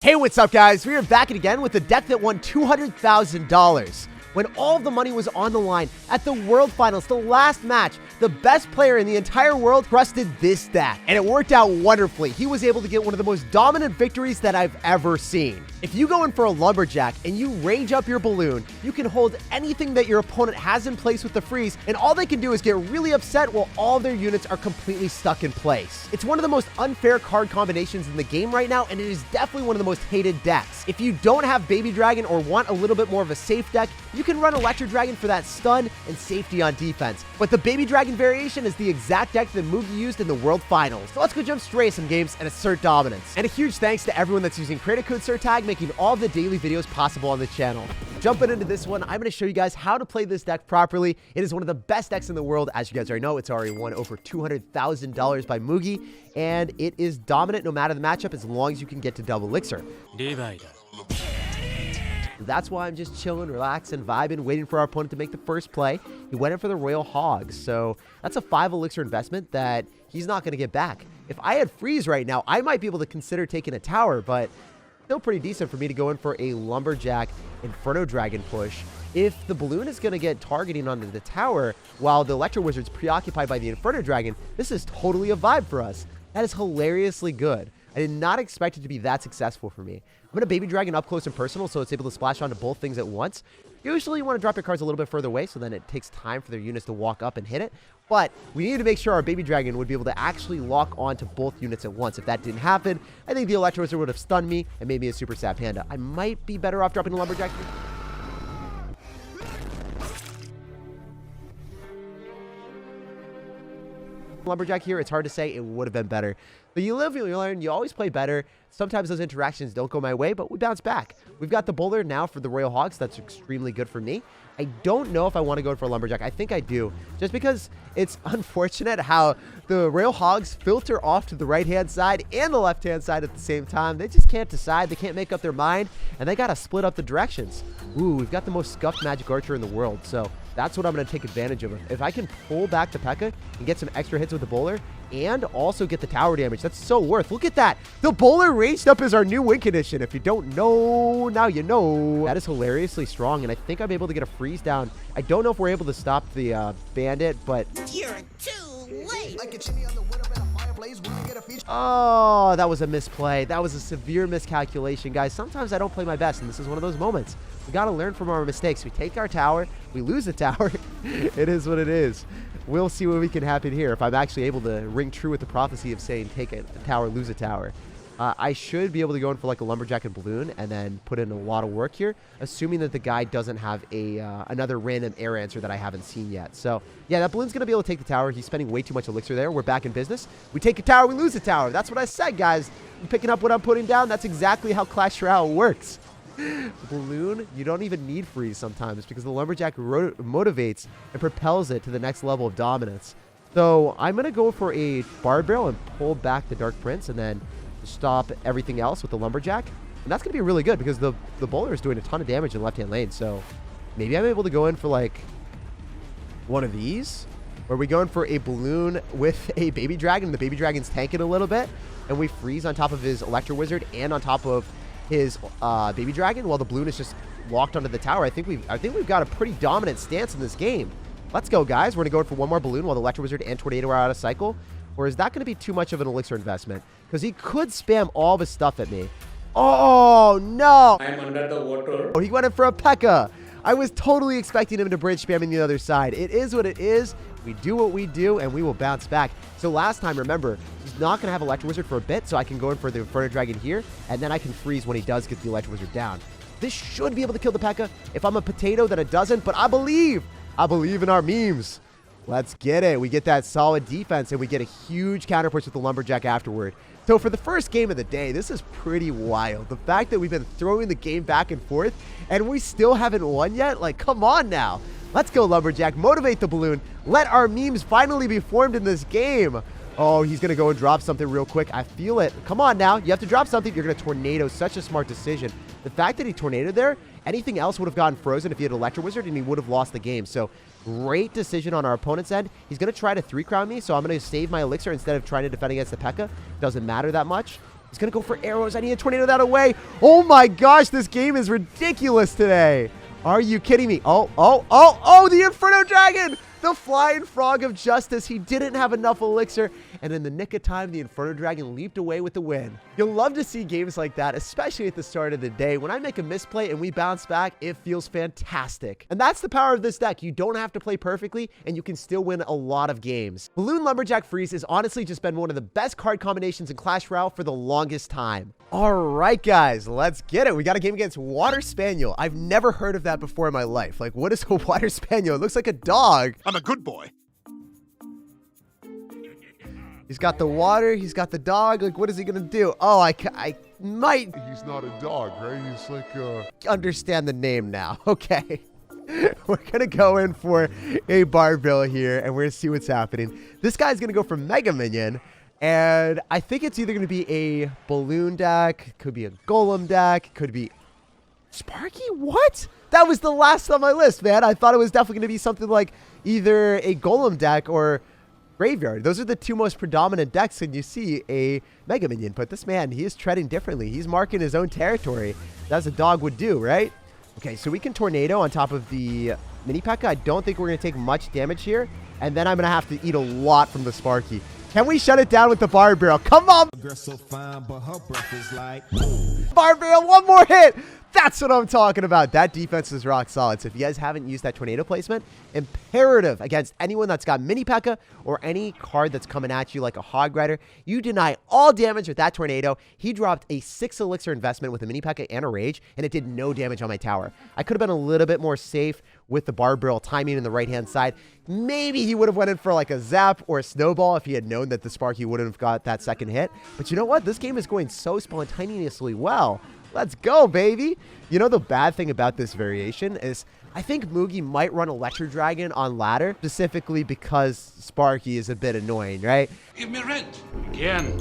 Hey, what's up, guys? We are back again with the deck that won $200,000. When all of the money was on the line at the World Finals, the last match, the best player in the entire world trusted this deck, and it worked out wonderfully. He was able to get one of the most dominant victories that I've ever seen. If you go in for a Lumberjack and you range up your balloon, you can hold anything that your opponent has in place with the freeze, and all they can do is get really upset while all their units are completely stuck in place. It's one of the most unfair card combinations in the game right now, and it is definitely one of the most hated decks. If you don't have Baby Dragon or want a little bit more of a safe deck, you can run Electro Dragon for that stun and safety on defense. But the Baby Dragon variation is the exact deck that Mugi used in the World Finals. So let's go jump straight some games and assert dominance. And a huge thanks to everyone that's using creator code SirTag, making all the daily videos possible on the channel. Jumping into this one, I'm going to show you guys how to play this deck properly. It is one of the best decks in the world. As you guys already know, it's already won over $200,000 by Mugi, and it is dominant no matter the matchup as long as you can get to double elixir. That's why I'm just chilling, relaxing, vibing, waiting for our opponent to make the first play. He went in for the Royale Hogs, so that's a 5 elixir investment that he's not going to get back. If I had freeze right now, I might be able to consider taking a tower, but still pretty decent for me to go in for a Lumberjack Inferno Dragon push. If the balloon is going to get targeting onto the tower while the Electro Wizard's preoccupied by the Inferno Dragon, this is totally a vibe for us. That is hilariously good. I did not expect it to be that successful for me. I'm going to Baby Dragon up close and personal so it's able to splash onto both things at once. Usually you want to drop your cards a little bit further away so then it takes time for their units to walk up and hit it. But we need to make sure our Baby Dragon would be able to actually lock onto both units at once. If that didn't happen, I think the Electro Wizard would have stunned me and made me a Super Sad Panda. I might be better off dropping a Lumberjack here. Lumberjack here, it's hard to say. It would have been better. But you live, you learn, you always play better. Sometimes those interactions don't go my way, but we bounce back. We've got the bowler now for the Royal Hogs. That's extremely good for me. I don't know if I want to go for a Lumberjack. I think I do, just because it's unfortunate how the Royal Hogs filter off to the right-hand side and the left-hand side at the same time. They just can't decide. They can't make up their mind, and they got to split up the directions. Ooh, we've got the most scuffed magic archer in the world, so that's what I'm going to take advantage of. If I can pull back the P.E.K.K.A. and get some extra hits with the bowler and also get the tower damage, that's so worth. Look at that. The bowler ranged up as our new win condition. If you don't know, now you know. That is hilariously strong, and I think I'm able to get a freeze down. I don't know if we're able to stop the bandit, but... You're too late. Oh, that was a misplay. That was a severe miscalculation, guys. Sometimes I don't play my best, and this is one of those moments. We got to learn from our mistakes. We take our tower, we lose the tower. It is what it is. We'll see what we can happen here. If I'm actually able to ring true with the prophecy of saying take a tower, lose a tower. I should be able to go in for like a Lumberjack and balloon and then put in a lot of work here, assuming that the guy doesn't have a another random air answer that I haven't seen yet. So yeah, that balloon's going to be able to take the tower. He's spending way too much elixir there. We're back in business. We take a tower, we lose a tower. That's what I said, guys. I'm picking up what I'm putting down. That's exactly how Clash Royale works. The balloon, you don't even need freeze sometimes because the Lumberjack motivates and propels it to the next level of dominance. So I'm going to go for a Bard Barrel and pull back the Dark Prince and then stop everything else with the Lumberjack. And that's going to be really good because the bowler is doing a ton of damage in the left-hand lane. So maybe I'm able to go in for like one of these. Or we go in for a balloon with a Baby Dragon. The Baby Dragon's tanking a little bit. And we freeze on top of his Electro Wizard and on top of his Baby Dragon while the balloon is just locked onto the tower. I think we've got a pretty dominant stance in this game. Let's go, guys. We're going to go in for one more balloon while the Electro Wizard and Tornado are out of cycle. Or is that going to be too much of an elixir investment? Because he could spam all of his stuff at me. Oh, no. I'm under the water. Oh, he went in for a P.E.K.K.A. I was totally expecting him to bridge spamming the other side. It is what it is. We do what we do, and we will bounce back. So last time, remember, he's not going to have Electro Wizard for a bit, so I can go in for the Inferno Dragon here, and then I can freeze when he does get the Electro Wizard down. This should be able to kill the P.E.K.K.A. If I'm a potato, then it doesn't, but I believe in our memes. Let's get it. We get that solid defense, and we get a huge counter push with the Lumberjack afterward. So for the first game of the day, this is pretty wild. The fact that we've been throwing the game back and forth, and we still haven't won yet? Like, come on now. Let's go, Lumberjack. Motivate the balloon. Let our memes finally be formed in this game. Oh, he's going to go and drop something real quick. I feel it. Come on now. You have to drop something. You're going to tornado. Such a smart decision. The fact that he tornadoed there, anything else would have gotten frozen if he had Electro Wizard, and he would have lost the game. So great decision on our opponent's end. He's going to try to 3-crown me, so I'm going to save my elixir instead of trying to defend against the P.E.K.K.A. Doesn't matter that much. He's going to go for arrows. I need a tornado that away. Oh my gosh, this game is ridiculous today. Are you kidding me? Oh, the Inferno Dragon! The flying frog of justice. He didn't have enough elixir, and in the nick of time, the Inferno Dragon leaped away with the win. You'll love to see games like that, especially at the start of the day. When I make a misplay and we bounce back, it feels fantastic. And that's the power of this deck. You don't have to play perfectly, and you can still win a lot of games. Balloon Lumberjack Freeze has honestly just been one of the best card combinations in Clash Royale for the longest time. All right, guys, let's get it. We got a game against Water Spaniel. I've never heard of that before in my life. Like, what is a Water Spaniel? It looks like a dog. I'm a good boy. He's got the water. He's got the dog. Like, what is he going to do? Oh, I might... He's not a dog, right? He's like understand the name now. Okay. We're going to go in for a barbell here, and we're going to see what's happening. This guy's going to go for Mega Minion, and I think it's either going to be a balloon deck, could be a golem deck, could be... Sparky? What? That was the last on my list, man. I thought it was definitely going to be something like either a golem deck or graveyard. Those are the two most predominant decks when you see a Mega Minion. But this man, he is treading differently. He's marking his own territory. That's a dog would do, right? Okay, so we can Tornado on top of the Mini P.E.K.K.A. I don't think we're going to take much damage here. And then I'm going to have to eat a lot from the Sparky. Can we shut it down with the Bar Barrel? Come on! Girl so fine, but her breath is like... Bar Barrel, one more hit! That's what I'm talking about. That defense is rock solid. So if you guys haven't used that tornado placement, imperative against anyone that's got Mini P.E.K.K.A. or any card that's coming at you like a Hog Rider. You deny all damage with that tornado. He dropped a 6 elixir investment with a Mini P.E.K.K.A. and a Rage, and it did no damage on my tower. I could have been a little bit more safe with the Bar Barrel timing in the right-hand side. Maybe he would have went in for like a Zap or a Snowball if he had known that the Sparky wouldn't have got that second hit. But you know what? This game is going so spontaneously well. Let's go, baby. You know, the bad thing about this variation is I think Mugi might run Electro Dragon on ladder, specifically because Sparky is a bit annoying, right? Give me rent. Again.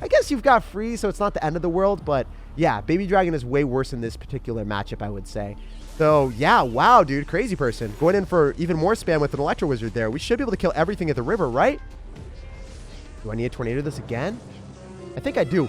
I guess you've got Freeze, so it's not the end of the world, but yeah, Baby Dragon is way worse in this particular matchup, I would say. So, yeah, wow, dude, crazy person. Going in for even more spam with an Electro Wizard there. We should be able to kill everything at the river, right? Do I need a Tornado this again? I think I do.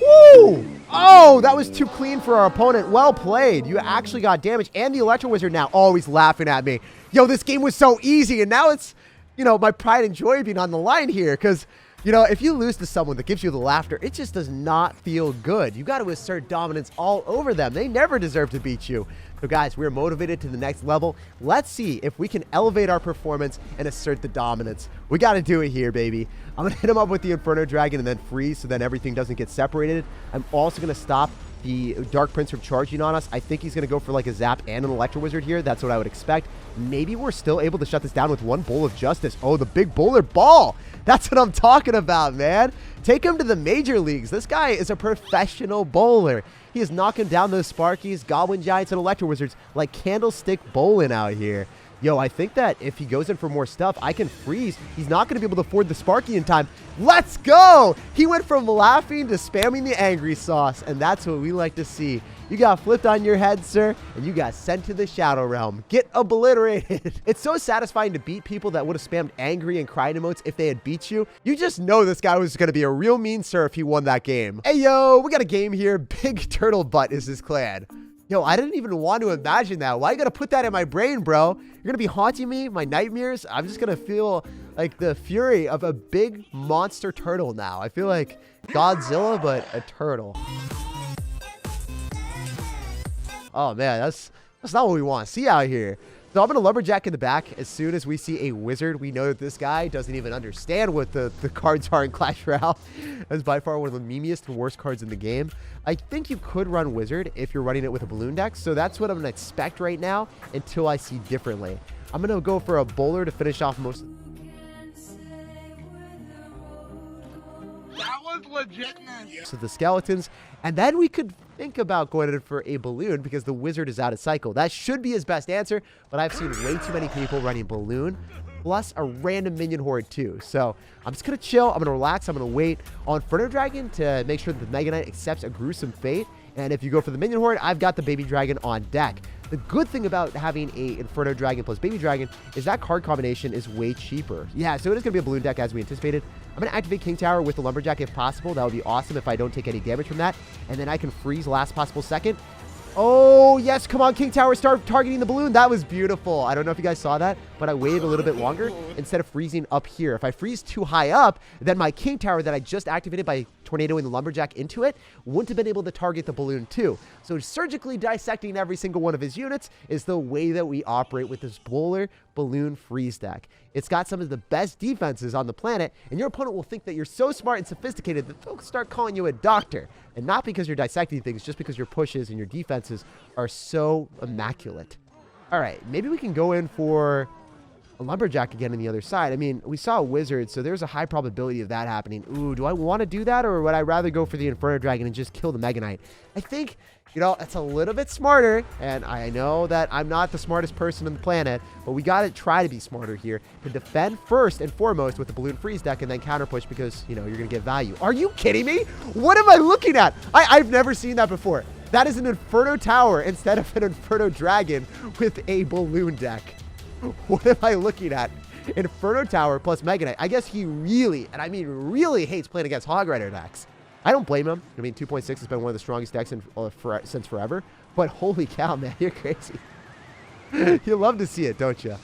Woo! Oh, that was too clean for our opponent. Well played. You actually got damage. And the Electro Wizard now always laughing at me. Yo, this game was so easy. And now it's, you know, my pride and joy being on the line here. Because, you know, if you lose to someone that gives you the laughter, it just does not feel good. You got to assert dominance all over them. They never deserve to beat you. So, guys, we're motivated to the next level. Let's see if we can elevate our performance and assert the dominance. We got to do it here, baby. I'm going to hit him up with the Inferno Dragon and then Freeze so then everything doesn't get separated. I'm also going to stop the Dark Prince from charging on us. I think he's going to go for like a Zap and an Electro Wizard here. That's what I would expect. Maybe we're still able to shut this down with one Bowl of Justice. Oh, the big bowler ball. That's what I'm talking about, man. Take him to the major leagues. This guy is a professional bowler. He is knocking down those Sparkies, Goblin Giants, and Electro Wizards like candlestick bowling out here. Yo, I think that if he goes in for more stuff, I can Freeze. He's not going to be able to afford the Sparky in time. Let's go! He went from laughing to spamming the angry sauce, and that's what we like to see. You got flipped on your head, sir, and you got sent to the Shadow Realm. Get obliterated. It's so satisfying to beat people that would have spammed angry and crying emotes if they had beat you. You just know this guy was going to be a real mean sir if he won that game. Hey, yo, we got a game here. Big Turtle Butt is his clan. Yo, I didn't even want to imagine that. Why you gotta put that in my brain, bro? You're gonna be haunting me, my nightmares. I'm just gonna feel like the fury of a big monster turtle now. I feel like Godzilla, but a turtle. Oh man, that's not what we want to see out here. So I'm going to Lumberjack in the back. As soon as we see a Wizard, we know that this guy doesn't even understand what the cards are in Clash Royale. That's by far one of the memeiest and worst cards in the game. I think you could run Wizard if you're running it with a balloon deck. So that's what I'm going to expect right now until I see differently. I'm going to go for a bowler to finish off most. That was legitness. So the skeletons, and then we could think about going in for a balloon because the Wizard is out of cycle. That should be his best answer, but I've seen way too many people running balloon plus a random minion horde too. So I'm just gonna chill, I'm gonna relax, I'm gonna wait on Inferno Dragon to make sure that the Mega Knight accepts a gruesome fate. And if you go for the minion horde, I've got the Baby Dragon on deck. The good thing about having a Inferno Dragon plus Baby Dragon is that card combination is way cheaper. Yeah, so it is going to be a balloon deck as we anticipated. I'm going to activate King Tower with the Lumberjack if possible. That would be awesome if I don't take any damage from that. And then I can freeze last possible second. Oh, yes. Come on, King Tower. Start targeting the balloon. That was beautiful. I don't know if you guys saw that, but I waited a little bit longer instead of freezing up here. If I freeze too high up, then my King Tower that I just activated by tornadoing the Lumberjack into it wouldn't have been able to target the balloon too. So surgically dissecting every single one of his units is the way that we operate with this Bowler Balloon Freeze deck. It's got some of the best defenses on the planet, and your opponent will think that you're so smart and sophisticated that they'll start calling you a doctor. And not because you're dissecting things, just because your pushes and your defenses are so immaculate. All right, maybe we can go in for a Lumberjack again on the other side. I mean, we saw a Wizard, so there's a high probability of that happening. Ooh, do I want to do that, or would I rather go for the Inferno Dragon and just kill the Mega Knight? I think, you know, it's a little bit smarter, and I know that I'm not the smartest person on the planet, but we got to try to be smarter here to defend first and foremost with the Balloon Freeze deck and then counter push because, you know, you're going to get value. Are you kidding me? What am I looking at? I've never seen that before. That is an Inferno Tower instead of an Inferno Dragon with a balloon deck. What am I looking at? Inferno Tower plus Mega Knight. I guess he really, and I mean really, hates playing against Hog Rider decks. I don't blame him. I mean, 2.6 has been one of the strongest decks since forever. But holy cow, man, you're crazy. You love to see it, don't you? All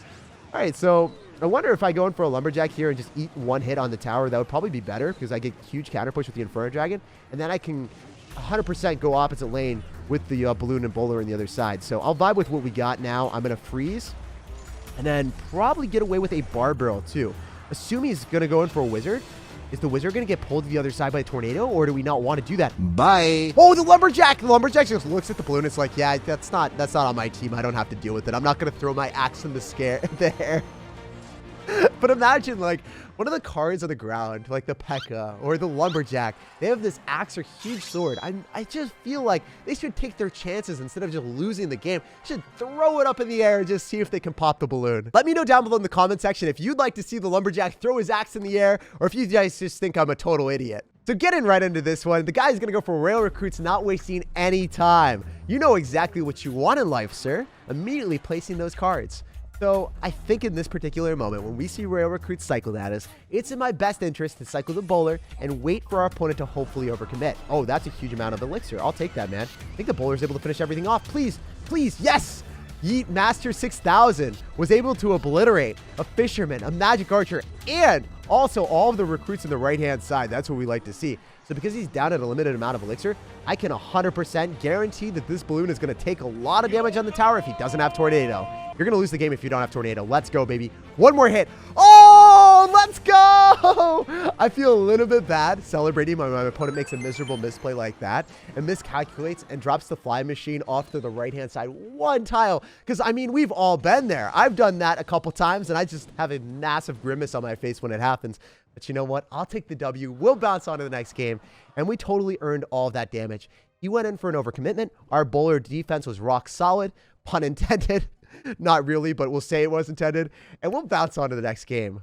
right, so I wonder if I go in for a Lumberjack here and just eat one hit on the tower. That would probably be better because I get huge counter push with the Inferno Dragon. And then I can 100% go opposite lane with the Balloon and Bowler on the other side. So I'll vibe with what we got now. I'm going to freeze. And then probably get away with a Bar Barrel too. Assuming he's going to go in for a Wizard. Is the Wizard going to get pulled to the other side by a tornado, or do we not want to do that? Bye. Oh, the Lumberjack! The Lumberjack just looks at the balloon. It's like, yeah, that's not on my team. I don't have to deal with it. I'm not going to throw my axe in the air. But imagine, like, one of the cards on the ground, like the P.E.K.K.A. or the Lumberjack, they have this axe or huge sword. I just feel like they should take their chances instead of just losing the game. They should throw it up in the air and just see if they can pop the balloon. Let me know down below in the comment section if you'd like to see the Lumberjack throw his axe in the air, or if you guys just think I'm a total idiot. So getting right into this one, the guy's going to go for Royale recruits, not wasting any time. You know exactly what you want in life, sir. Immediately placing those cards. So I think in this particular moment, when we see Royale recruits cycled at us, it's in my best interest to cycle the Bowler and wait for our opponent to hopefully overcommit. Oh, that's a huge amount of elixir. I'll take that, man. I think the Bowler's able to finish everything off. Please, please, yes! Yeet Master 6000 was able to obliterate a Fisherman, a Magic Archer, and also all of the recruits on the right-hand side. That's what we like to see. So because he's down at a limited amount of elixir, I can 100% guarantee that this balloon is going to take a lot of damage on the tower if he doesn't have Tornado. You're going to lose the game if you don't have Tornado. Let's go, baby. One more hit. Oh, let's go. I feel a little bit bad celebrating when my opponent makes a miserable misplay like that and miscalculates and drops the fly machine off to the right-hand side one tile. Because, I mean, we've all been there. I've done that a couple times, and I just have a massive grimace on my face when it happens. But you know what? I'll take the W. We'll bounce on to the next game. And we totally earned all of that damage. He went in for an overcommitment. Our Bowler defense was rock solid. Pun intended. Not really, but we'll say it was intended. And we'll bounce on to the next game.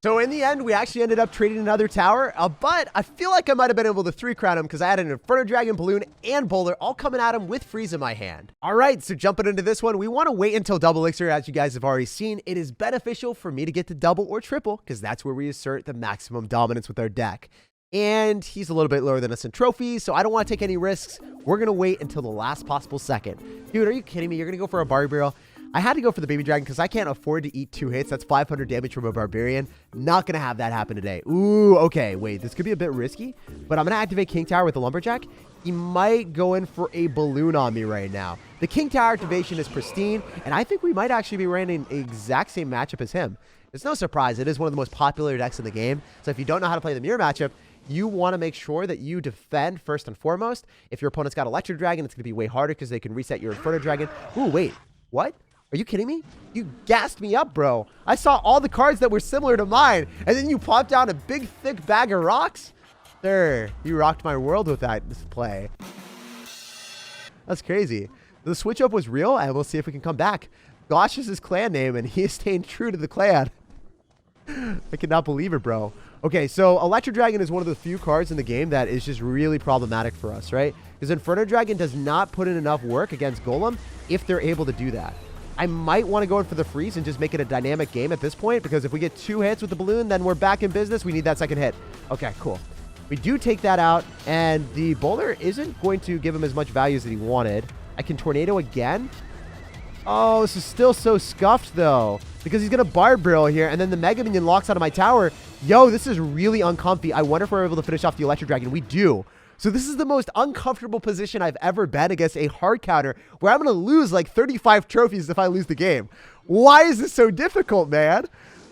So in the end, we actually ended up trading another tower, but I feel like I might have been able to 3-crown him because I had an Inferno Dragon, Balloon, and Bowler all coming at him with Freeze in my hand. All right, so jumping into this one, we want to wait until double elixir. As you guys have already seen, it is beneficial for me to get to double or triple because that's where we assert the maximum dominance with our deck. And he's a little bit lower than us in trophies, so I don't want to take any risks. We're going to wait until the last possible second. Dude, are you kidding me? You're going to go for a Barbarian? I had to go for the Baby Dragon because I can't afford to eat 2 hits. That's 500 damage from a Barbarian. Not going to have that happen today. Ooh, okay. Wait, this could be a bit risky, but I'm going to activate King Tower with the Lumberjack. He might go in for a balloon on me right now. The King Tower activation is pristine, and I think we might actually be running the exact same matchup as him. It's no surprise. It is one of the most popular decks in the game. So if you don't know how to play the mirror matchup, you want to make sure that you defend first and foremost. If your opponent's got Electro Dragon, it's going to be way harder because they can reset your Inferno Dragon. Ooh, wait. What? Are you kidding me? You gassed me up, bro. I saw all the cards that were similar to mine, and then you popped down a big, thick bag of rocks? Sir, you rocked my world with that display. That's crazy. The switch up was real, and we'll see if we can come back. Gosh is his clan name, and he is staying true to the clan. I cannot believe it, bro. Okay, so Electro Dragon is one of the few cards in the game that is just really problematic for us, right? Because Inferno Dragon does not put in enough work against Golem if they're able to do that. I might want to go in for the freeze and just make it a dynamic game at this point, because if we get 2 hits with the balloon, then we're back in business. We need that second hit. Okay, cool. We do take that out, and the bowler isn't going to give him as much value as he wanted. I can tornado again. Oh, this is still so scuffed, though, because he's going to Bard Barrel here, and then the Mega Minion locks out of my tower. Yo, this is really uncomfy. I wonder if we're able to finish off the Electro Dragon. We do. So this is the most uncomfortable position I've ever been against a hard counter, where I'm going to lose like 35 trophies if I lose the game. Why is this so difficult, man?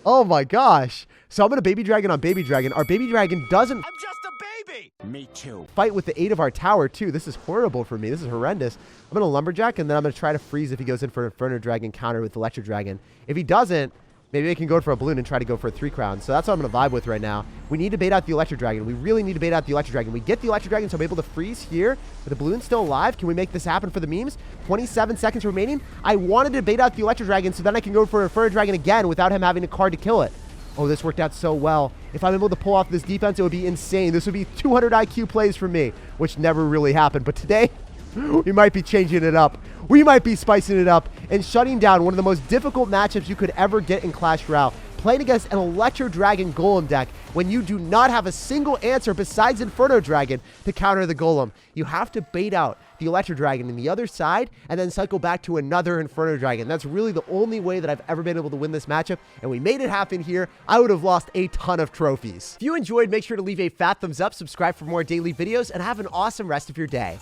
Oh my gosh. So I'm going to Baby Dragon on Baby Dragon. Our Baby Dragon doesn't... I'm just a baby. Me too. Fight with the 8 of our tower, too. This is horrible for me. This is horrendous. I'm going to Lumberjack, and then I'm going to try to freeze if he goes in for an Inferno Dragon counter with Electro Dragon. If he doesn't, maybe I can go for a balloon and try to go for a 3 crown. So that's what I'm going to vibe with right now. We need to bait out the Electro Dragon. We really need to bait out the Electro Dragon. We get the Electro Dragon, so I'm able to freeze here. But the balloon's still alive. Can we make this happen for the memes? 27 seconds remaining. I wanted to bait out the Electro Dragon so then I can go for a Inferno Dragon again without him having a card to kill it. Oh, this worked out so well. If I'm able to pull off this defense, it would be insane. This would be 200 IQ plays for me, which never really happened. But today, we might be changing it up. We might be spicing it up and shutting down one of the most difficult matchups you could ever get in Clash Royale. Playing against an Electro Dragon Golem deck when you do not have a single answer besides Inferno Dragon to counter the Golem. You have to bait out the Electro Dragon in the other side and then cycle back to another Inferno Dragon. That's really the only way that I've ever been able to win this matchup, and we made it happen here. I would have lost a ton of trophies. If you enjoyed, make sure to leave a fat thumbs up, subscribe for more daily videos, and have an awesome rest of your day.